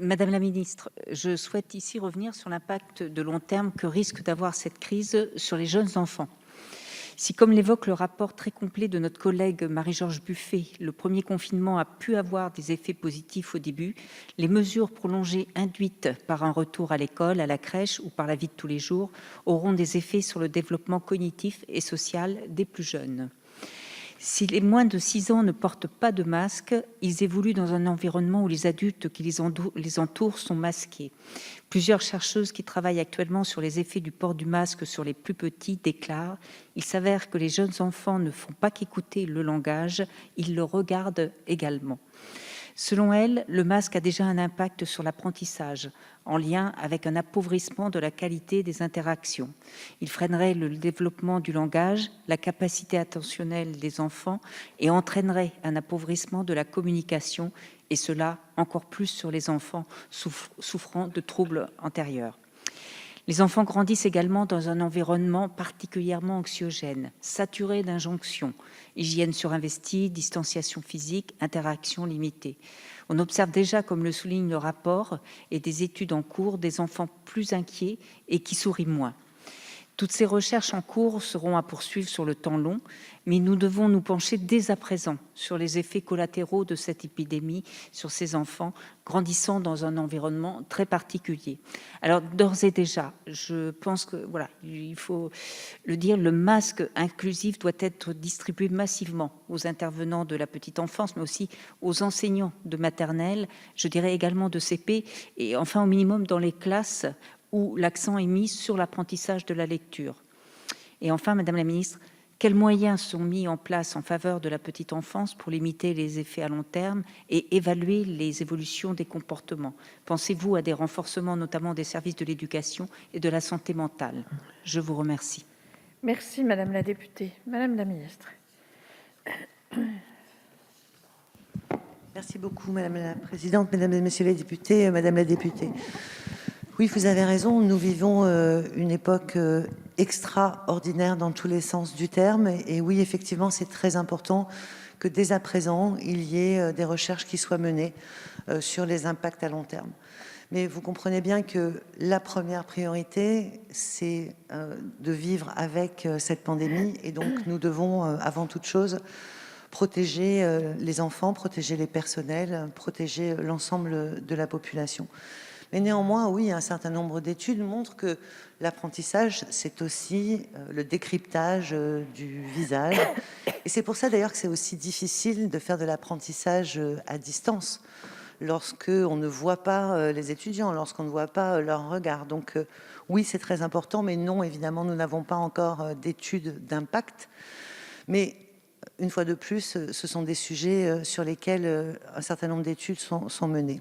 Madame la ministre, je souhaite ici revenir sur l'impact de long terme que risque d'avoir cette crise sur les jeunes enfants. Si, comme l'évoque le rapport très complet de notre collègue Marie-George Buffet, le premier confinement a pu avoir des effets positifs au début, les mesures prolongées induites par un retour à l'école, à la crèche ou par la vie de tous les jours auront des effets sur le développement cognitif et social des plus jeunes. Si les moins de 6 ans ne portent pas de masque, ils évoluent dans un environnement où les adultes qui les entourent sont masqués. Plusieurs chercheuses qui travaillent actuellement sur les effets du port du masque sur les plus petits déclarent « Il s'avère que les jeunes enfants ne font pas qu'écouter le langage, ils le regardent également ». Selon elle, le masque a déjà un impact sur l'apprentissage, en lien avec un appauvrissement de la qualité des interactions. Il freinerait le développement du langage, la capacité attentionnelle des enfants et entraînerait un appauvrissement de la communication, et cela encore plus sur les enfants souffrant de troubles antérieurs. Les enfants grandissent également dans un environnement particulièrement anxiogène, saturé d'injonctions, hygiène surinvestie, distanciation physique, interaction limitée. On observe déjà, comme le souligne le rapport et des études en cours, des enfants plus inquiets et qui sourient moins. Toutes ces recherches en cours seront à poursuivre sur le temps long, mais nous devons nous pencher dès à présent sur les effets collatéraux de cette épidémie sur ces enfants grandissant dans un environnement très particulier. Alors d'ores et déjà, je pense que voilà, il faut le dire, le masque inclusif doit être distribué massivement aux intervenants de la petite enfance, mais aussi aux enseignants de maternelle, je dirais également de CP, et enfin au minimum dans les classes où l'accent est mis sur l'apprentissage de la lecture. Et enfin, Madame la Ministre, quels moyens sont mis en place en faveur de la petite enfance pour limiter les effets à long terme et évaluer les évolutions des comportements? Pensez-vous à des renforcements, notamment des services de l'éducation et de la santé mentale? Je vous remercie. Merci, Madame la députée. Madame la Ministre. Merci beaucoup, Madame la Présidente, Mesdames et Messieurs les députés, Madame la députée. Oui, vous avez raison, nous vivons une époque extraordinaire dans tous les sens du terme. Et oui, effectivement, c'est très important que dès à présent, il y ait des recherches qui soient menées sur les impacts à long terme. Mais vous comprenez bien que la première priorité, c'est de vivre avec cette pandémie. Et donc, nous devons, avant toute chose, protéger les enfants, protéger les personnels, protéger l'ensemble de la population. Mais néanmoins, oui, un certain nombre d'études montrent que l'apprentissage, c'est aussi le décryptage du visage. Et c'est pour ça d'ailleurs que c'est aussi difficile de faire de l'apprentissage à distance, lorsqu'on ne voit pas les étudiants, lorsqu'on ne voit pas leur regard. Donc oui, c'est très important, mais non, évidemment, nous n'avons pas encore d'études d'impact. Mais une fois de plus, ce sont des sujets sur lesquels un certain nombre d'études sont menées.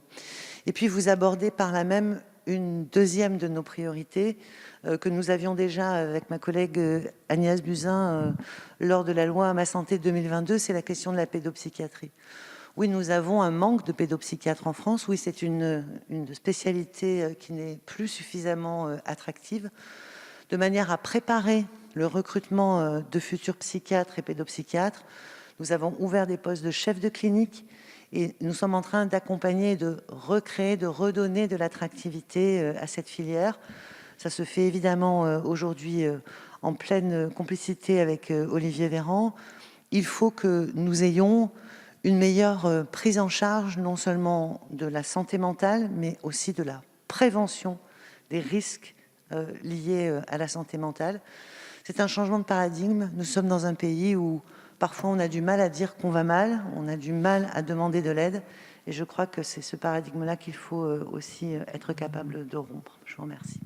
Et puis vous abordez par là même une deuxième de nos priorités que nous avions déjà avec ma collègue Agnès Buzyn lors de la loi Ma Santé 2022, c'est la question de la pédopsychiatrie. Oui, nous avons un manque de pédopsychiatres en France. Oui, c'est une spécialité qui n'est plus suffisamment attractive, de manière à préparer le recrutement de futurs psychiatres et pédopsychiatres. Nous avons ouvert des postes de chef de clinique et nous sommes en train d'accompagner, de recréer, de redonner de l'attractivité à cette filière. Ça se fait évidemment aujourd'hui en pleine complicité avec Olivier Véran. Il faut que nous ayons une meilleure prise en charge, non seulement de la santé mentale, mais aussi de la prévention des risques liés à la santé mentale. C'est un changement de paradigme. Nous sommes dans un pays où parfois on a du mal à dire qu'on va mal, on a du mal à demander de l'aide. Et je crois que c'est ce paradigme-là qu'il faut aussi être capable de rompre. Je vous remercie.